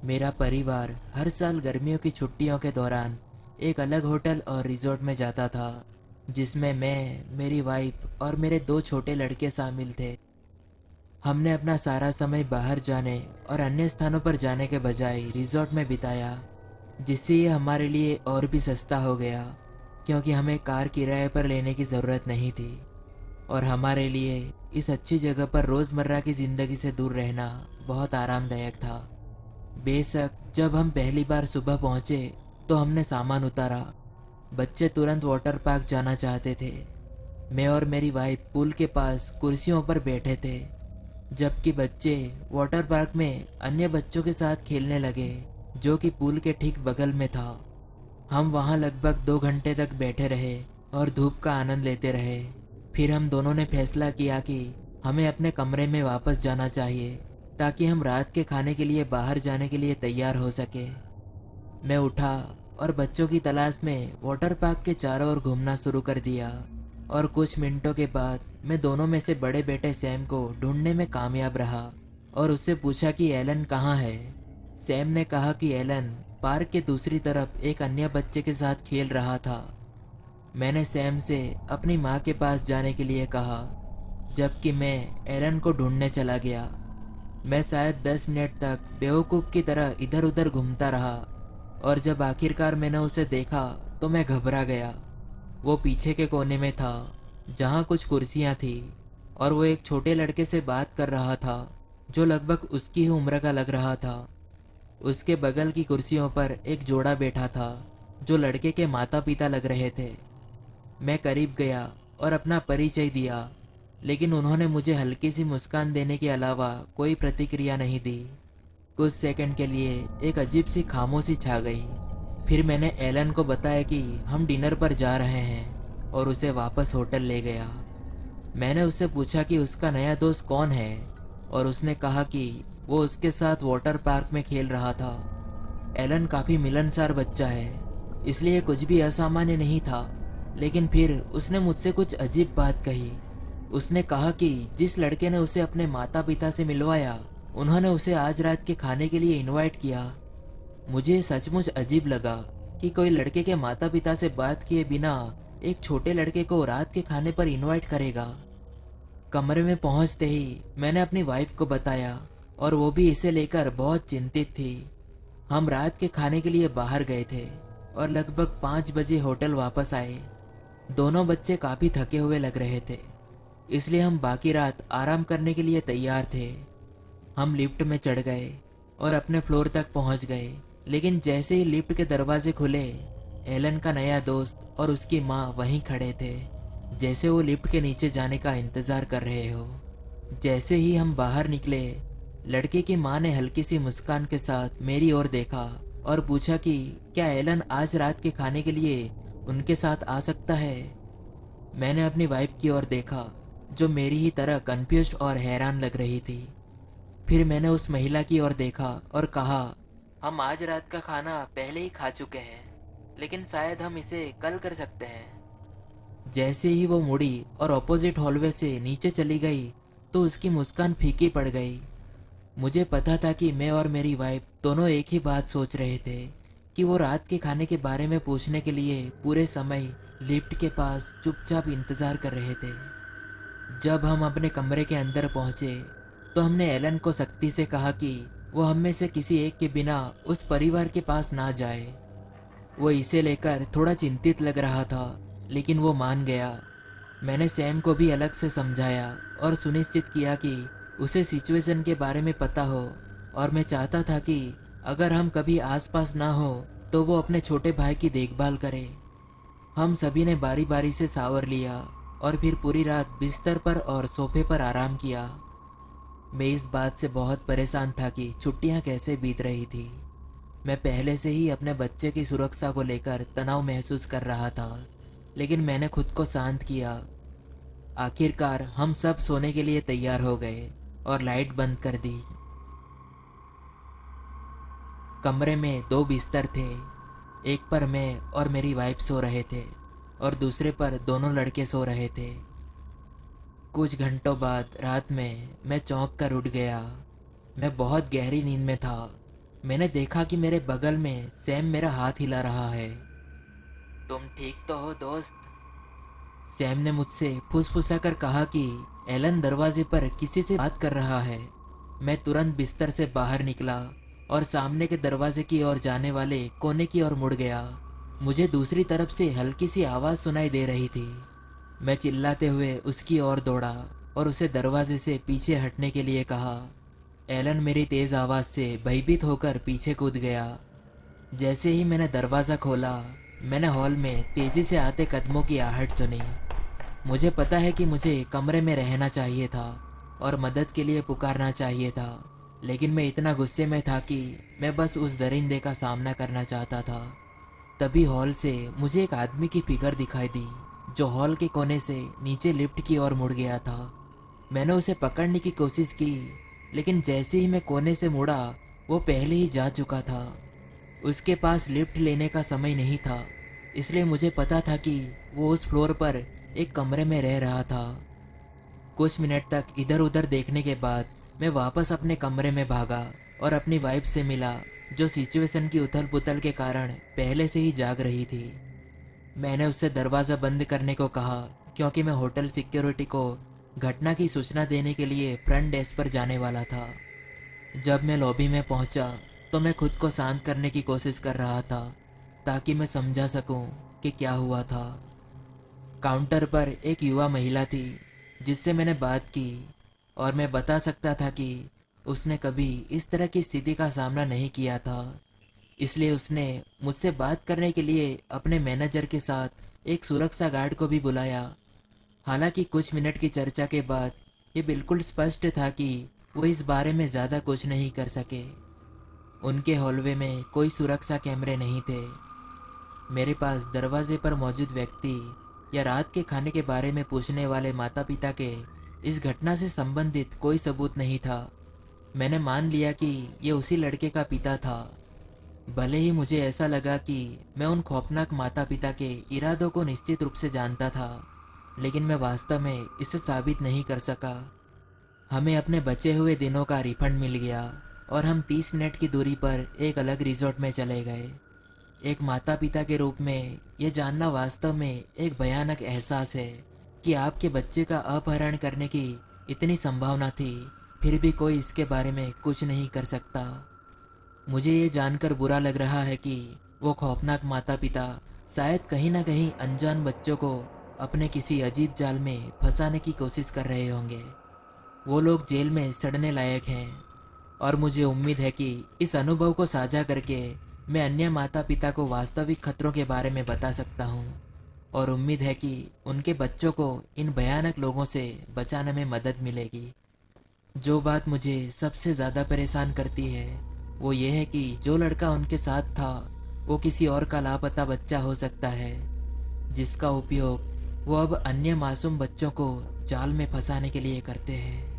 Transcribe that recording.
मेरा परिवार हर साल गर्मियों की छुट्टियों के दौरान एक अलग होटल और रिजॉर्ट में जाता था, जिसमें मैं, मेरी वाइफ और मेरे दो छोटे लड़के शामिल थे। हमने अपना सारा समय बाहर जाने और अन्य स्थानों पर जाने के बजाय रिजॉर्ट में बिताया, जिससे ये हमारे लिए और भी सस्ता हो गया, क्योंकि हमें कार किराए पर लेने की ज़रूरत नहीं थी और हमारे लिए इस अच्छी जगह पर रोज़मर्रा की ज़िंदगी से दूर रहना बहुत आरामदायक था। बेशक जब हम पहली बार सुबह पहुंचे तो हमने सामान उतारा। बच्चे तुरंत वाटर पार्क जाना चाहते थे। मैं और मेरी वाइफ पूल के पास कुर्सियों पर बैठे थे, जबकि बच्चे वाटर पार्क में अन्य बच्चों के साथ खेलने लगे, जो कि पूल के ठीक बगल में था। हम वहां लगभग 2 घंटे तक बैठे रहे और धूप का आनंद लेते रहे। फिर हम दोनों ने फैसला किया कि हमें अपने कमरे में वापस जाना चाहिए, ताकि हम रात के खाने के लिए बाहर जाने के लिए तैयार हो सके। मैं उठा और बच्चों की तलाश में वाटर पार्क के चारों ओर घूमना शुरू कर दिया और कुछ मिनटों के बाद मैं दोनों में से बड़े बेटे सैम को ढूंढने में कामयाब रहा और उससे पूछा कि एलन कहाँ है। सैम ने कहा कि एलन पार्क के दूसरी तरफ एक अन्य बच्चे के साथ खेल रहा था। मैंने सैम से अपनी माँ के पास जाने के लिए कहा, जबकि मैं एलन को ढूंढने चला गया। मैं शायद 10 मिनट तक बेवकूफ़ की तरह इधर उधर घूमता रहा और जब आखिरकार मैंने उसे देखा तो मैं घबरा गया। वो पीछे के कोने में था, जहाँ कुछ कुर्सियाँ थी, और वो एक छोटे लड़के से बात कर रहा था जो लगभग उसकी ही उम्र का लग रहा था। उसके बगल की कुर्सियों पर एक जोड़ा बैठा था जो लड़के के माता पिता लग रहे थे। मैं करीब गया और अपना परिचय दिया, लेकिन उन्होंने मुझे हल्की सी मुस्कान देने के अलावा कोई प्रतिक्रिया नहीं दी। कुछ सेकंड के लिए एक अजीब सी खामोशी छा गई। फिर मैंने एलन को बताया कि हम डिनर पर जा रहे हैं और उसे वापस होटल ले गया। मैंने उससे पूछा कि उसका नया दोस्त कौन है और उसने कहा कि वो उसके साथ वाटर पार्क में खेल रहा था। एलन काफ़ी मिलनसार बच्चा है, इसलिए कुछ भी असामान्य नहीं था, लेकिन फिर उसने मुझसे कुछ अजीब बात कही। उसने कहा कि जिस लड़के ने उसे अपने माता पिता से मिलवाया, उन्होंने उसे आज रात के खाने के लिए इनवाइट किया। मुझे सचमुच अजीब लगा कि कोई लड़के के माता पिता से बात किए बिना एक छोटे लड़के को रात के खाने पर इनवाइट करेगा। कमरे में पहुंचते ही मैंने अपनी वाइफ को बताया और वो भी इसे लेकर बहुत चिंतित थी। हम रात के खाने के लिए बाहर गए थे और लगभग 5 बजे होटल वापस आए। दोनों बच्चे काफ़ी थके हुए लग रहे थे, इसलिए हम बाकी रात आराम करने के लिए तैयार थे। हम लिफ्ट में चढ़ गए और अपने फ्लोर तक पहुंच गए, लेकिन जैसे ही लिफ्ट के दरवाजे खुले, एलन का नया दोस्त और उसकी माँ वहीं खड़े थे, जैसे वो लिफ्ट के नीचे जाने का इंतज़ार कर रहे हो। जैसे ही हम बाहर निकले, लड़के की माँ ने हल्की सी मुस्कान के साथ मेरी ओर देखा और पूछा कि क्या एलन आज रात के खाने के लिए उनके साथ आ सकता है। मैंने अपनी वाइफ की ओर देखा, जो मेरी ही तरह कंफ्यूज्ड और हैरान लग रही थी। फिर मैंने उस महिला की ओर देखा और कहा, हम आज रात का खाना पहले ही खा चुके हैं, लेकिन शायद हम इसे कल कर सकते हैं। जैसे ही वो मुड़ी और ऑपोजिट हॉलवे से नीचे चली गई, तो उसकी मुस्कान फीकी पड़ गई। मुझे पता था कि मैं और मेरी वाइफ दोनों एक ही बात सोच रहे थे कि वो रात के खाने के बारे में पूछने के लिए पूरे समय लिफ्ट के पास चुपचाप इंतज़ार कर रहे थे। जब हम अपने कमरे के अंदर पहुंचे, तो हमने एलन को सख्ती से कहा कि वो हम में से किसी एक के बिना उस परिवार के पास ना जाए। वो इसे लेकर थोड़ा चिंतित लग रहा था, लेकिन वो मान गया। मैंने सैम को भी अलग से समझाया और सुनिश्चित किया कि उसे सिचुएशन के बारे में पता हो, और मैं चाहता था कि अगर हम कभी आसपास ना हो तो वो अपने छोटे भाई की देखभाल करे। हम सभी ने बारी बारी से शावर लिया और फिर पूरी रात बिस्तर पर और सोफे पर आराम किया। मैं इस बात से बहुत परेशान था कि छुट्टियां कैसे बीत रही थी। मैं पहले से ही अपने बच्चे की सुरक्षा को लेकर तनाव महसूस कर रहा था, लेकिन मैंने खुद को शांत किया। आखिरकार हम सब सोने के लिए तैयार हो गए और लाइट बंद कर दी। कमरे में 2 बिस्तर थे। एक पर मैं और मेरी वाइफ सो रहे थे और दूसरे पर दोनों लड़के सो रहे थे। कुछ घंटों बाद रात में मैं चौंक कर उठ गया। मैं बहुत गहरी नींद में था। मैंने देखा कि मेरे बगल में सैम मेरा हाथ हिला रहा है। तुम ठीक तो हो दोस्त? सैम ने मुझसे फुसफुसाकर कहा कि एलन दरवाजे पर किसी से बात कर रहा है। मैं तुरंत बिस्तर से बाहर निकला और सामने के दरवाजे की ओर जाने वाले कोने की ओर मुड़ गया। मुझे दूसरी तरफ से हल्की सी आवाज़ सुनाई दे रही थी। मैं चिल्लाते हुए उसकी ओर दौड़ा और उसे दरवाजे से पीछे हटने के लिए कहा। एलन मेरी तेज़ आवाज़ से भयभीत होकर पीछे कूद गया। जैसे ही मैंने दरवाज़ा खोला, मैंने हॉल में तेज़ी से आते कदमों की आहट सुनी। मुझे पता है कि मुझे कमरे में रहना चाहिए था और मदद के लिए पुकारना चाहिए था, लेकिन मैं इतना गुस्से में था कि मैं बस उस दरिंदे का सामना करना चाहता था। तभी हॉल से मुझे एक आदमी की फिगर दिखाई दी जो हॉल के कोने से नीचे लिफ्ट की ओर मुड़ गया था। मैंने उसे पकड़ने की कोशिश की, लेकिन जैसे ही मैं कोने से मुड़ा, वो पहले ही जा चुका था। उसके पास लिफ्ट लेने का समय नहीं था, इसलिए मुझे पता था कि वो उस फ्लोर पर एक कमरे में रह रहा था। कुछ मिनट तक इधर उधर देखने के बाद मैं वापस अपने कमरे में भागा और अपनी वाइफ से मिला, जो सिचुएशन की उथल पुथल के कारण पहले से ही जाग रही थी। मैंने उससे दरवाज़ा बंद करने को कहा, क्योंकि मैं होटल सिक्योरिटी को घटना की सूचना देने के लिए फ्रंट डेस्क पर जाने वाला था। जब मैं लॉबी में पहुंचा तो मैं खुद को शांत करने की कोशिश कर रहा था, ताकि मैं समझा सकूं कि क्या हुआ था। काउंटर पर एक युवा महिला थी जिससे मैंने बात की, और मैं बता सकता था कि उसने कभी इस तरह की स्थिति का सामना नहीं किया था। इसलिए उसने मुझसे बात करने के लिए अपने मैनेजर के साथ एक सुरक्षा गार्ड को भी बुलाया। हालांकि कुछ मिनट की चर्चा के बाद ये बिल्कुल स्पष्ट था कि वो इस बारे में ज़्यादा कुछ नहीं कर सके। उनके हॉलवे में कोई सुरक्षा कैमरे नहीं थे। मेरे पास दरवाजे पर मौजूद व्यक्ति या रात के खाने के बारे में पूछने वाले माता पिता के इस घटना से संबंधित कोई सबूत नहीं था। मैंने मान लिया कि ये उसी लड़के का पिता था। भले ही मुझे ऐसा लगा कि मैं उन खौफनाक माता पिता के इरादों को निश्चित रूप से जानता था, लेकिन मैं वास्तव में इसे साबित नहीं कर सका। हमें अपने बचे हुए दिनों का रिफंड मिल गया और हम 30 मिनट की दूरी पर एक अलग रिजॉर्ट में चले गए। एक माता पिता के रूप में यह जानना वास्तव में एक भयानक एहसास है कि आपके बच्चे का अपहरण करने की इतनी संभावना थी, फिर भी कोई इसके बारे में कुछ नहीं कर सकता। मुझे ये जानकर बुरा लग रहा है कि वो खौफनाक माता पिता शायद कहीं ना कहीं अनजान बच्चों को अपने किसी अजीब जाल में फंसाने की कोशिश कर रहे होंगे। वो लोग जेल में सड़ने लायक हैं, और मुझे उम्मीद है कि इस अनुभव को साझा करके मैं अन्य माता पिता को वास्तविक खतरों के बारे में बता सकता हूँ, और उम्मीद है कि उनके बच्चों को इन भयानक लोगों से बचाने में मदद मिलेगी। जो बात मुझे सबसे ज़्यादा परेशान करती है वो ये है कि जो लड़का उनके साथ था वो किसी और का लापता बच्चा हो सकता है, जिसका उपयोग वो अब अन्य मासूम बच्चों को जाल में फंसाने के लिए करते हैं।